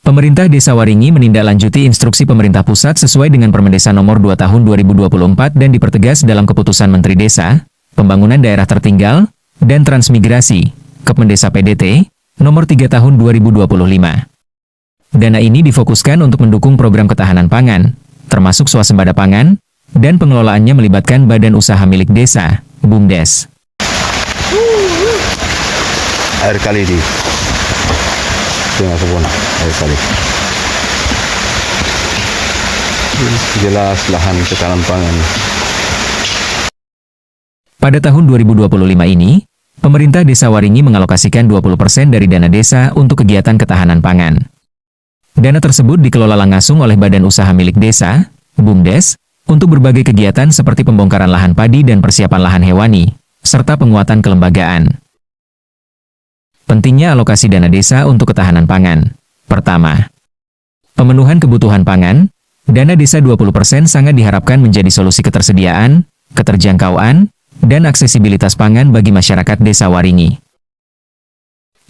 Pemerintah Desa Waringin menindaklanjuti instruksi pemerintah pusat sesuai dengan Permendesa Nomor 2 Tahun 2024 dan dipertegas dalam Keputusan Menteri Desa, Pembangunan Daerah Tertinggal, dan Transmigrasi, Kepmendesa PDT, Nomor 3 Tahun 2025. Dana ini difokuskan untuk mendukung program ketahanan pangan, termasuk swasembada pangan, dan pengelolaannya melibatkan badan usaha milik desa, BUMDes. Air kali di tengah kebun, air kali. Jelas lahan ketahanan pangan. Pada tahun 2025 ini, pemerintah Desa Waringin mengalokasikan 20% dari dana desa untuk kegiatan ketahanan pangan. Dana tersebut dikelola langsung oleh badan usaha milik desa, BUMDes, untuk berbagai kegiatan seperti pembongkaran lahan padi dan persiapan lahan hewani, serta penguatan kelembagaan. Pentingnya alokasi dana desa untuk ketahanan pangan. Pertama, pemenuhan kebutuhan pangan. Dana desa 20% sangat diharapkan menjadi solusi ketersediaan, keterjangkauan, dan aksesibilitas pangan bagi masyarakat Desa Waringin.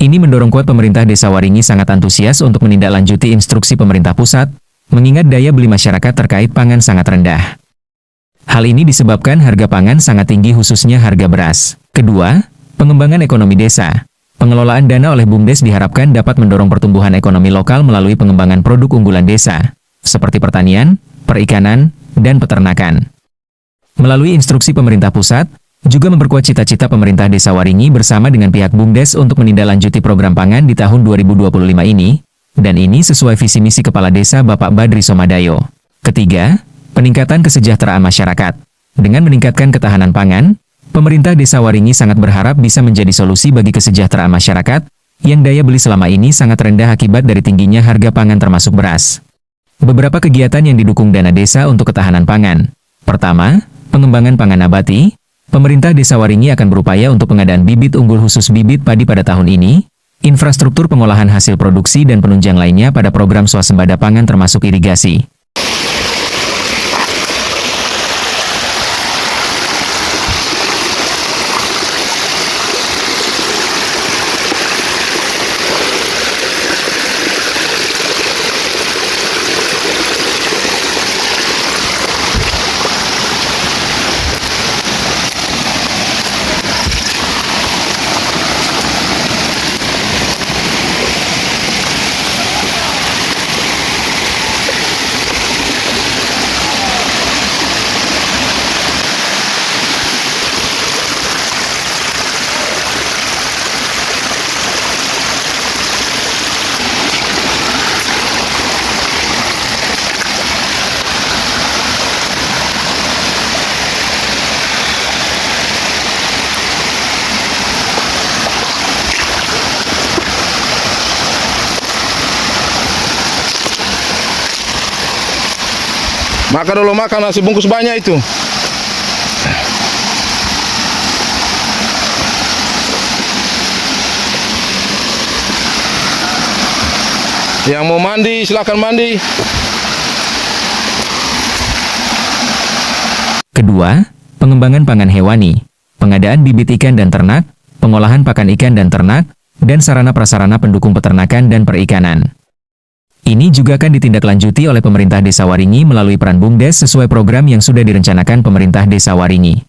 Ini mendorong kuat pemerintah Desa Waringin sangat antusias untuk menindaklanjuti instruksi pemerintah pusat, mengingat daya beli masyarakat terkait pangan sangat rendah. Hal ini disebabkan harga pangan sangat tinggi khususnya harga beras. Kedua, pengembangan ekonomi desa. Pengelolaan dana oleh BUMDes diharapkan dapat mendorong pertumbuhan ekonomi lokal melalui pengembangan produk unggulan desa, seperti pertanian, perikanan, dan peternakan. Melalui instruksi pemerintah pusat, juga memperkuat cita-cita pemerintah Desa Waringin bersama dengan pihak BUMDes untuk menindaklanjuti program pangan di tahun 2025 ini, dan ini sesuai visi misi Kepala Desa Bapak Badri Somadayo. Ketiga, peningkatan kesejahteraan masyarakat. Dengan meningkatkan ketahanan pangan, pemerintah Desa Waringin sangat berharap bisa menjadi solusi bagi kesejahteraan masyarakat, yang daya beli selama ini sangat rendah akibat dari tingginya harga pangan termasuk beras. Beberapa kegiatan yang didukung dana desa untuk ketahanan pangan. Pertama, pengembangan pangan nabati. Pemerintah Desa Waringin akan berupaya untuk pengadaan bibit unggul khusus bibit padi pada tahun ini, infrastruktur pengolahan hasil produksi dan penunjang lainnya pada program swasembada pangan termasuk irigasi. Makan dulu, makan nasi bungkus banyak itu. Yang mau mandi, silakan mandi. Kedua, pengembangan pangan hewani. Pengadaan bibit ikan dan ternak, pengolahan pakan ikan dan ternak, dan sarana-prasarana pendukung peternakan dan perikanan. Ini juga akan ditindaklanjuti oleh pemerintah Desa Waringin melalui peran BUMDes sesuai program yang sudah direncanakan pemerintah Desa Waringin.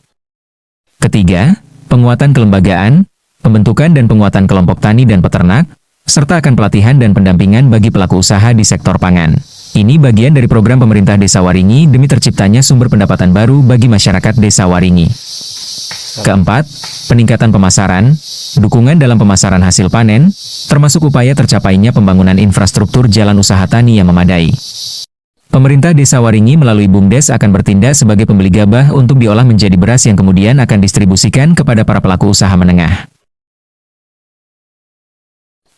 Ketiga, penguatan kelembagaan, pembentukan dan penguatan kelompok tani dan peternak, serta akan pelatihan dan pendampingan bagi pelaku usaha di sektor pangan. Ini bagian dari program pemerintah Desa Waringin demi terciptanya sumber pendapatan baru bagi masyarakat Desa Waringin. Keempat, peningkatan pemasaran, dukungan dalam pemasaran hasil panen, termasuk upaya tercapainya pembangunan infrastruktur jalan usaha tani yang memadai. Pemerintah Desa Waringin melalui BUMDes akan bertindak sebagai pembeli gabah untuk diolah menjadi beras yang kemudian akan distribusikan kepada para pelaku usaha menengah.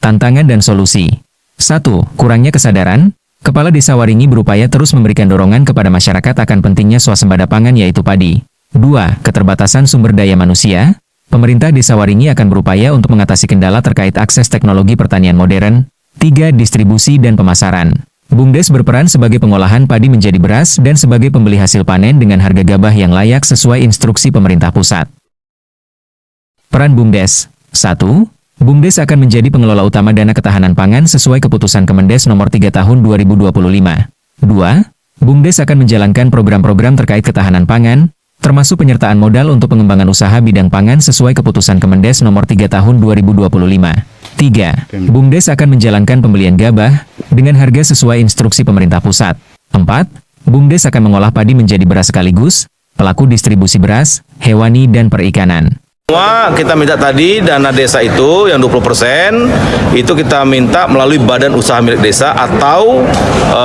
Tantangan dan solusi. 1. Kurangnya kesadaran. Kepala Desa Waringin berupaya terus memberikan dorongan kepada masyarakat akan pentingnya swasembada pangan yaitu padi. 2. Keterbatasan sumber daya manusia. Pemerintah Desa Waringin akan berupaya untuk mengatasi kendala terkait akses teknologi pertanian modern. 3. Distribusi dan pemasaran. BUMDes berperan sebagai pengolahan padi menjadi beras dan sebagai pembeli hasil panen dengan harga gabah yang layak sesuai instruksi pemerintah pusat. Peran BUMDes. 1. BUMDes akan menjadi pengelola utama dana ketahanan pangan sesuai keputusan Kemendes nomor 3 tahun 2025. 2. BUMDes akan menjalankan program-program terkait ketahanan pangan, termasuk penyertaan modal untuk pengembangan usaha bidang pangan sesuai keputusan Kemendes nomor 3 tahun 2025. 3. BUMDes akan menjalankan pembelian gabah dengan harga sesuai instruksi pemerintah pusat. 4. BUMDes akan mengolah padi menjadi beras sekaligus, pelaku distribusi beras, hewani dan perikanan. Semua kita minta tadi dana desa itu yang 20% itu kita minta melalui badan usaha milik desa atau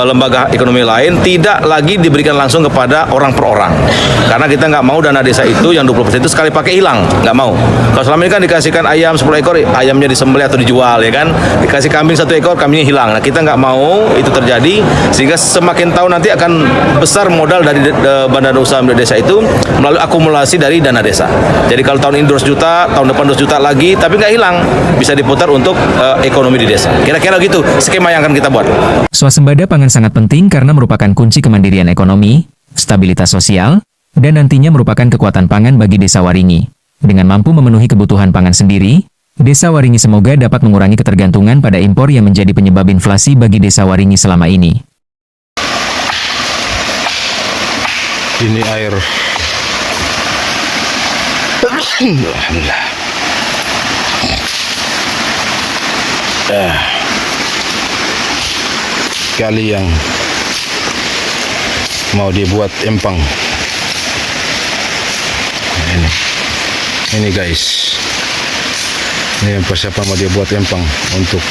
lembaga ekonomi lain, tidak lagi diberikan langsung kepada orang per orang. Karena kita nggak mau dana desa itu yang 20% itu sekali pakai hilang, nggak mau. Kalau selama ini kan dikasihkan ayam 10 ekor, ayamnya disembelih atau dijual ya kan. Dikasih kambing 1 ekor, kambingnya hilang. Nah, kita nggak mau itu terjadi, sehingga semakin tahun nanti akan besar modal dari badan usaha milik desa itu melalui akumulasi dari dana desa. Jadi kalau tahun ini 200 juta, tahun depan 200 juta lagi, tapi nggak hilang, bisa diputar untuk ekonomi di desa. Kira-kira gitu skema yang akan kita buat. Swasembada pangan sangat penting karena merupakan kunci kemandirian ekonomi, stabilitas sosial, dan nantinya merupakan kekuatan pangan bagi Desa Waringin. Dengan mampu memenuhi kebutuhan pangan sendiri, Desa Waringin semoga dapat mengurangi ketergantungan pada impor yang menjadi penyebab inflasi bagi Desa Waringin selama ini. Ini air. Alhamdulillah. Kali yang mau dibuat empang. Ini guys. Ini persiapan mau dibuat empang untuk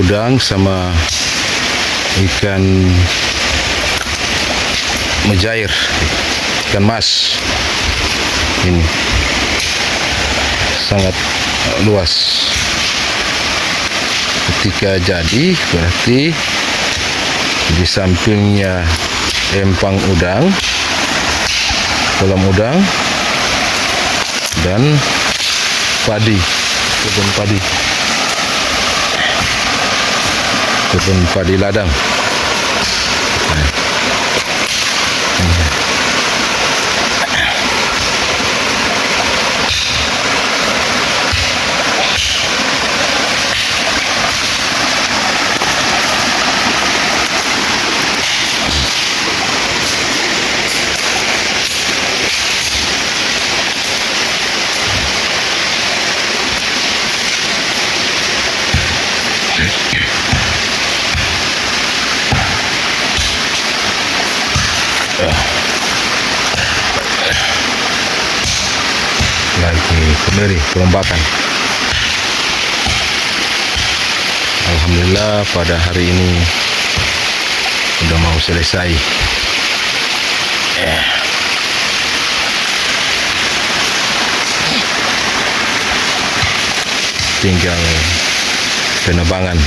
udang sama ikan mujair, ikan mas. Ini sangat luas. Ketika jadi berarti di sampingnya empang udang, kolam udang, dan padi, kebun padi ladang. Lagi kembali perombakan. Alhamdulillah pada hari ini sudah mau selesai. Tinggal penebangan.